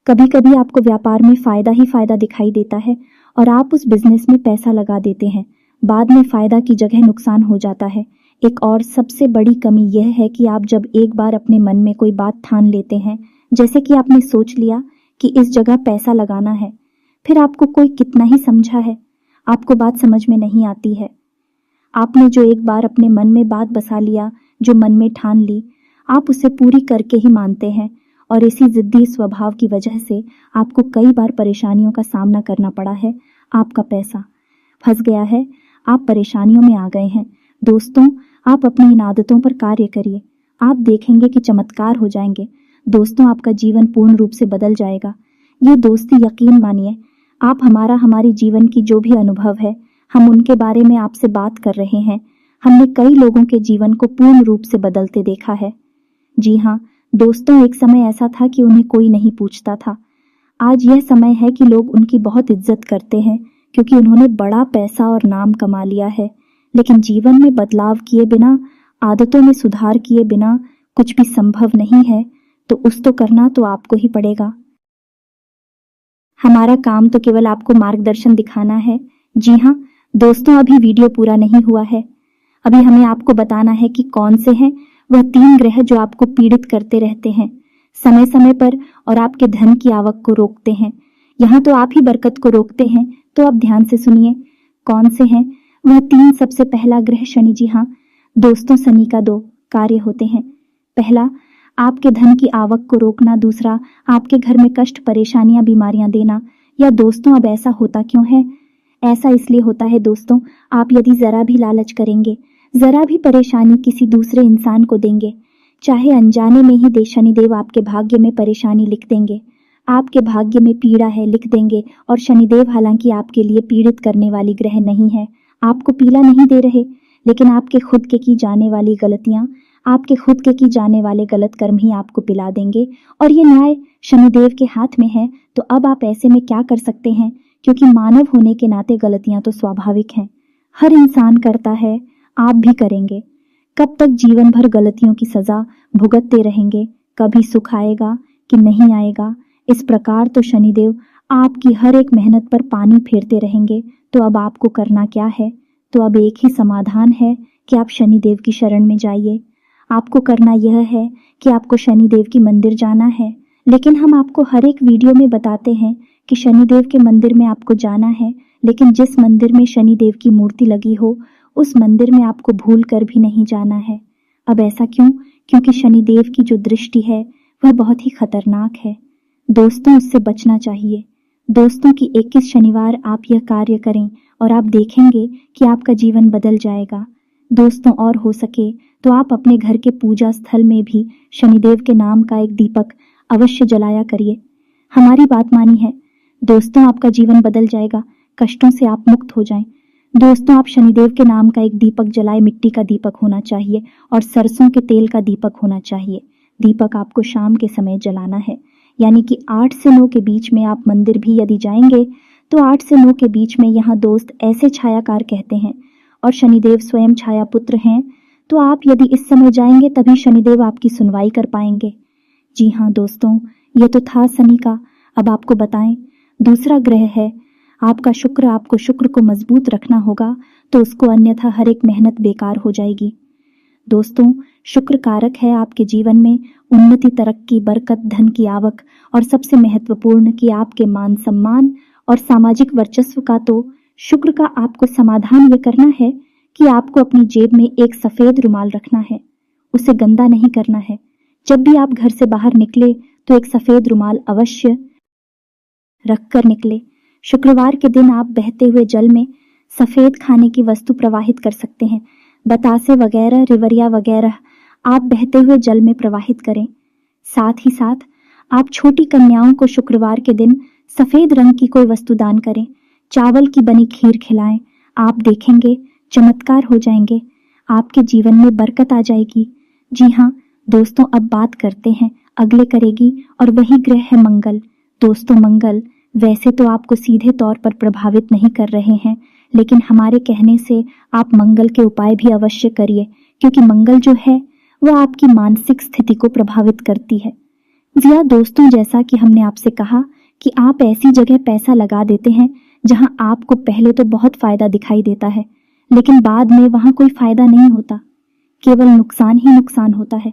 [SPEAKER 2] कभी कभी आपको व्यापार में फायदा ही फायदा दिखाई देता है और आप उस बिजनेस में पैसा लगा देते हैं, बाद में फायदा की जगह नुकसान हो जाता है। एक और सबसे बड़ी कमी यह है कि आप जब एक बार अपने मन में कोई बात ठान लेते हैं, जैसे कि आपने सोच लिया कि इस जगह पैसा लगाना है, फिर आपको कोई कितना ही समझा है, आपको बात समझ में नहीं आती है। आपने जो एक बार अपने मन में बात बसा लिया, जो मन में ठान ली, आप उसे पूरी करके ही मानते हैं, और इसी जिद्दी स्वभाव की वजह से आपको कई बार परेशानियों का सामना करना पड़ा है। आपका पैसा फंस गया है, आप परेशानियों में आ गए हैं। दोस्तों, आप अपनी इन आदतों पर कार्य करिए, आप देखेंगे कि चमत्कार हो जाएंगे। दोस्तों, आपका जीवन पूर्ण रूप से बदल जाएगा। ये दोस्ती यकीन मानिए, आप हमारी जीवन की जो भी अनुभव है, हम उनके बारे में आपसे बात कर रहे हैं। हमने कई लोगों के जीवन को पूर्ण रूप से बदलते देखा है। जी हाँ दोस्तों, एक समय ऐसा था कि उन्हें कोई नहीं पूछता था। आज यह समय है कि लोग उनकी बहुत इज्जत करते हैं, क्योंकि उन्होंने बड़ा पैसा और नाम कमा लिया है। लेकिन जीवन में बदलाव किए बिना, आदतों में सुधार किए बिना कुछ भी संभव नहीं है, तो उस तो करना तो आपको ही पड़ेगा। हमारा काम तो केवल आपको मार्गदर्शन दिखाना है। जी हाँ दोस्तों, अभी वीडियो पूरा नहीं हुआ है। अभी हमें आपको बताना है कि कौन से हैं वह 3 ग्रह जो आपको पीड़ित करते रहते हैं समय समय पर और आपके धन की आवक को रोकते हैं। यहाँ तो आप ही बरकत को रोकते हैं, तो अब ध्यान से सुनिए कौन से हैं वह 3। सबसे पहला ग्रह शनि। जी हाँ दोस्तों, शनि का 2 कार्य होते हैं। पहला, आपके धन की आवक को रोकना। दूसरा, आपके घर में कष्ट, परेशानियां, बीमारियां देना। या दोस्तों, अब ऐसा होता क्यों है? ऐसा इसलिए होता है दोस्तों, आप यदि जरा भी लालच करेंगे, जरा भी परेशानी किसी दूसरे इंसान को देंगे, चाहे अनजाने में ही दे, शनिदेव आपके भाग्य में परेशानी लिख देंगे। आपके भाग्य में पीड़ा है लिख देंगे। और शनिदेव हालांकि आपके लिए पीड़ित करने वाली ग्रह नहीं है, आपको पीला नहीं दे रहे, लेकिन आपके खुद के की जाने वाली गलतियां, आपके खुद के की जाने वाले गलत कर्म ही आपको पिला देंगे। और ये न्याय शनिदेव के हाथ में है। तो अब आप ऐसे में क्या कर सकते हैं? क्योंकि मानव होने के नाते गलतियां तो स्वाभाविक हैं, हर इंसान करता है, आप भी करेंगे। कब तक जीवन भर गलतियों की सजा भुगतते रहेंगे? कभी सुख आएगा कि नहीं आएगा? इस प्रकार तो शनिदेव आपकी हर एक मेहनत पर पानी फेरते रहेंगे। तो अब आपको करना क्या है? तो अब एक ही समाधान है कि आप शनिदेव की शरण में जाइए। आपको करना यह है कि आपको शनिदेव की मंदिर जाना है। लेकिन हम आपको हर एक वीडियो में बताते हैं कि शनिदेव के मंदिर में आपको जाना है, लेकिन जिस मंदिर में शनिदेव की मूर्ति लगी हो, उस मंदिर में आपको भूल कर भी नहीं जाना है। अब ऐसा क्यों? क्योंकि शनिदेव की जो दृष्टि है वह बहुत ही खतरनाक है। दोस्तों, उससे बचना चाहिए। दोस्तों, की 21 शनिवार आप यह कार्य करें और आप देखेंगे कि आपका जीवन बदल जाएगा। दोस्तों, और हो सके तो आप अपने घर के पूजा स्थल में भी शनिदेव के नाम का एक दीपक अवश्य जलाया करिए। हमारी बात मानी है दोस्तों, आपका जीवन बदल जाएगा, कष्टों से आप मुक्त हो जाएं। दोस्तों, आप शनिदेव के नाम का एक दीपक जलाए, मिट्टी का दीपक होना चाहिए और सरसों के तेल का दीपक होना चाहिए। दीपक आपको शाम के समय जलाना है, यानी कि 8 से 9 के बीच में। आप मंदिर भी यदि जाएंगे तो 8 से 9 के बीच में। यहाँ दोस्त ऐसे छायाकार कहते हैं और शनिदेव स्वयं छाया पुत्र हैं, तो आप यदि इस समय जाएंगे तभी शनिदेव आपकी सुनवाई कर पाएंगे। जी हाँ दोस्तों, ये तो था शनि का। अब आपको बताएं, दूसरा ग्रह है आपका शुक्र। आपको शुक्र को मजबूत रखना होगा, तो उसको, अन्यथा हर एक मेहनत बेकार हो जाएगी। दोस्तों, शुक्र कारक है आपके जीवन में उन्नति, तरक्की, बरकत, धन की आवक और सबसे महत्वपूर्ण कि आपके मान सम्मान और सामाजिक वर्चस्व का। तो शुक्र का आपको समाधान ये करना है कि आपको अपनी जेब में एक सफेद रुमाल रखना है, उसे गंदा नहीं करना है। जब भी आप घर से बाहर निकले तो एक सफेद रुमाल अवश्य रखकर निकले। शुक्रवार के दिन आप बहते हुए जल में सफेद खाने की वस्तु प्रवाहित कर सकते हैं, बतासे वगैरह, रिवरिया वगैरह आप बहते हुए जल में प्रवाहित करें। साथ ही साथ आप छोटी कन्याओं को शुक्रवार के दिन सफेद रंग की कोई वस्तु दान करें, चावल की बनी खीर खिलाएं। आप देखेंगे चमत्कार हो जाएंगे, आपके जीवन में बरकत आ जाएगी। जी हाँ दोस्तों, अब बात करते हैं अगले करेगी, और वही ग्रह है मंगल। दोस्तों, मंगल वैसे तो आपको सीधे तौर पर प्रभावित नहीं कर रहे हैं, लेकिन हमारे कहने से आप मंगल के उपाय भी अवश्य करिए, क्योंकि मंगल जो है वह आपकी मानसिक स्थिति को प्रभावित करती है। जिया दोस्तों, जैसा कि हमने आपसे कहा कि आप ऐसी जगह पैसा लगा देते हैं जहां आपको पहले तो बहुत फायदा दिखाई देता है, लेकिन बाद में वहां कोई फायदा नहीं होता, केवल नुकसान ही नुकसान होता है।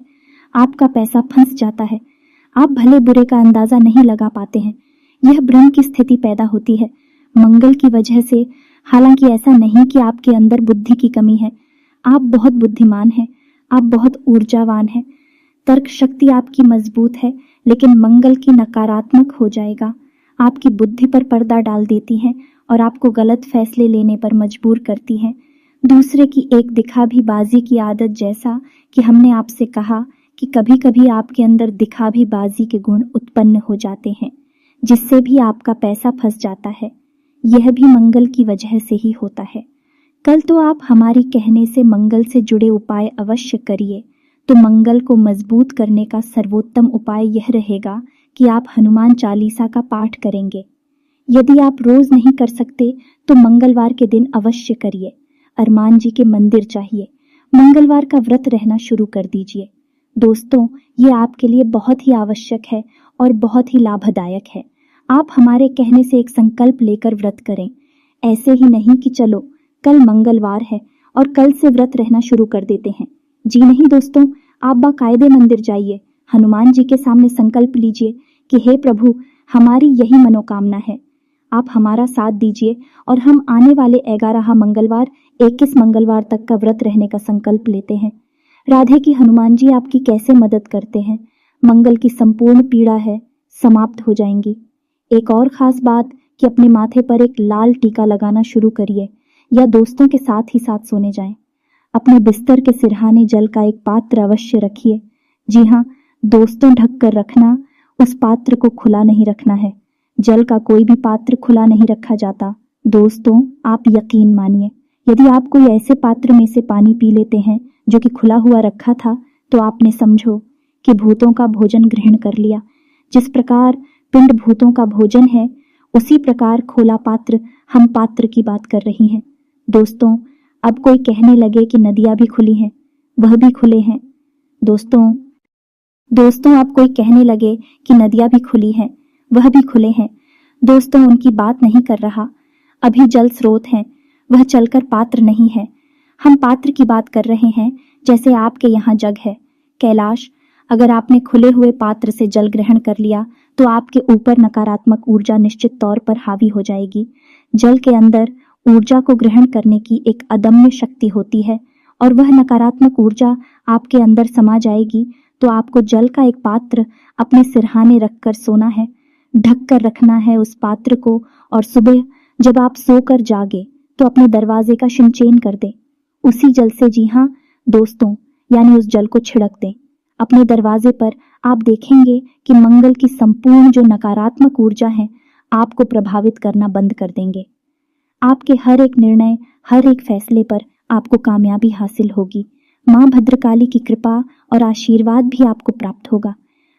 [SPEAKER 2] आपका पैसा फंस जाता है, आप भले बुरे का अंदाजा नहीं लगा पाते हैं। यह भ्रम की स्थिति पैदा होती है मंगल की वजह से। हालांकि ऐसा नहीं कि आपके अंदर बुद्धि की कमी है, आप बहुत बुद्धिमान हैं, आप बहुत ऊर्जावान हैं, तर्क शक्ति आपकी मजबूत है, लेकिन मंगल की नकारात्मक हो जाएगा, आपकी बुद्धि पर पर्दा डाल देती हैं और आपको गलत फैसले लेने पर मजबूर करती हैं। दूसरे की एक दिखावीबाजी की आदत, जैसा कि हमने आपसे कहा कि कभी कभी आपके अंदर दिखावीबाजी के गुण उत्पन्न हो जाते हैं, जिससे भी आपका पैसा फंस जाता है। यह भी मंगल की वजह से ही होता है। कल तो आप हमारी कहने से मंगल से जुड़े उपाय अवश्य करिए। तो मंगल को मजबूत करने का सर्वोत्तम उपाय यह रहेगा कि आप हनुमान चालीसा का पाठ करेंगे। यदि आप रोज नहीं कर सकते तो मंगलवार के दिन अवश्य करिए। हनुमान जी के मंदिर चाहिए, मंगलवार का व्रत रहना शुरू कर दीजिए। दोस्तों, ये आपके लिए बहुत ही आवश्यक है और बहुत ही लाभदायक है। आप हमारे कहने से एक संकल्प लेकर व्रत करें, ऐसे ही नहीं कि चलो कल मंगलवार है और कल से व्रत रहना शुरू कर देते हैं। जी नहीं दोस्तों, आप बाकायदे मंदिर जाइए, हनुमान जी के सामने संकल्प लीजिए कि हे प्रभु, हमारी यही मनोकामना है, आप हमारा साथ दीजिए और हम आने वाले 11 मंगलवार 21 मंगलवार तक का व्रत रहने का संकल्प लेते हैं। राधे की हनुमान जी आपकी कैसे मदद करते हैं। मंगल की संपूर्ण पीड़ा है समाप्त हो जाएंगी। एक और खास बात कि अपने माथे पर एक लाल टीका लगाना शुरू करिए या दोस्तों के साथ ही साथ सोने जाएं। अपने बिस्तर के सिरहाने जल का एक पात्र अवश्य रखिए। जी हाँ दोस्तों, ढक कर रखना, उस पात्र को खुला नहीं रखना है। जल का कोई भी पात्र खुला नहीं रखा जाता। दोस्तों, आप यकीन मानिए, यदि आप कोई ऐसे पात्र में से पानी पी लेते हैं जो कि खुला हुआ रखा था, तो आपने समझो कि भूतों का भोजन ग्रहण कर लिया। जिस प्रकार पिंड भूतों का भोजन है, उसी प्रकार खोला पात्र हम पात्र की बात कर रही हैं। दोस्तों, अब कोई कहने लगे कि नदियां भी खुली हैं, वह भी खुले हैं। दोस्तों अब कोई कहने लगे कि नदियां भी खुली हैं, वह भी खुले हैं। दोस्तों, उनकी बात नहीं कर रहा। अभी जल स्रोत हैं, वह चलकर पात्र नहीं है। हम पात्र की बात कर रहे हैं, जैसे आपके यहाँ जग है। कैलाश, अगर आपने खुले हुए पात्र से जल ग्रहण कर लिया तो आपके ऊपर नकारात्मक ऊर्जा निश्चित तौर पर हावी हो जाएगी। जल के अंदर ऊर्जा को ग्रहण करने की एक अदम्य शक्ति होती है और वह नकारात्मक ऊर्जा आपके अंदर समा जाएगी। तो आपको जल का एक पात्र अपने सिरहाने रखकर सोना है, ढक कर रखना है उस पात्र को, और सुबह जब आप सोकर जागे तो अपने दरवाजे का शिनचेन कर दें उसी जल से। जी हाँ दोस्तों, यानी उस जल को छिड़क दें अपने दरवाजे पर। आप देखेंगे कि मंगल की संपूर्ण जो नकारात्मक ऊर्जा है आपको प्रभावित करना बंद कर देंगे। आपके हर एक निर्णय, हर एक फैसले पर आपको कामयाबी हासिल होगी। माँ भद्रकाली की कृपा और आशीर्वाद भी आपको प्राप्त होगा।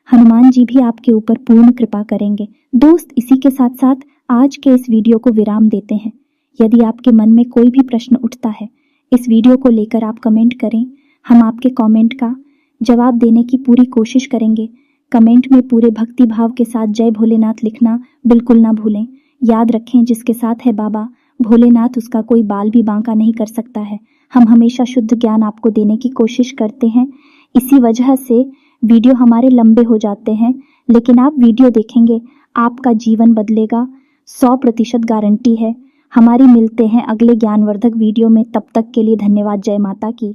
[SPEAKER 2] हनुमान जी भी आपके ऊपर पूर्ण कृपा करेंगे। दोस्त, इसी के साथ साथ आज के इस वीडियो को विराम देते हैं। यदि आपके मन में कोई भी प्रश्न उठता है, इस वीडियो को लेकर आप कमेंट करें। हम आपके कमेंट का जवाब देने की पूरी कोशिश करेंगे। कमेंट में पूरे भक्ति भाव के साथ जय भोलेनाथ लिखना बिल्कुल ना भूलें। याद रखें, जिसके साथ है बाबा भोलेनाथ, उसका कोई बाल भी बांका नहीं कर सकता है। हम हमेशा शुद्ध ज्ञान आपको देने की कोशिश करते हैं। इसी वजह से वीडियो हमारे लंबे हो जाते हैं, लेकिन आप वीडियो देखेंगे, आपका जीवन बदलेगा, 100% गारंटी है। हमारी मिलते हैं अगले ज्ञानवर्धक वीडियो में। तब तक के लिए धन्यवाद। जय माता की।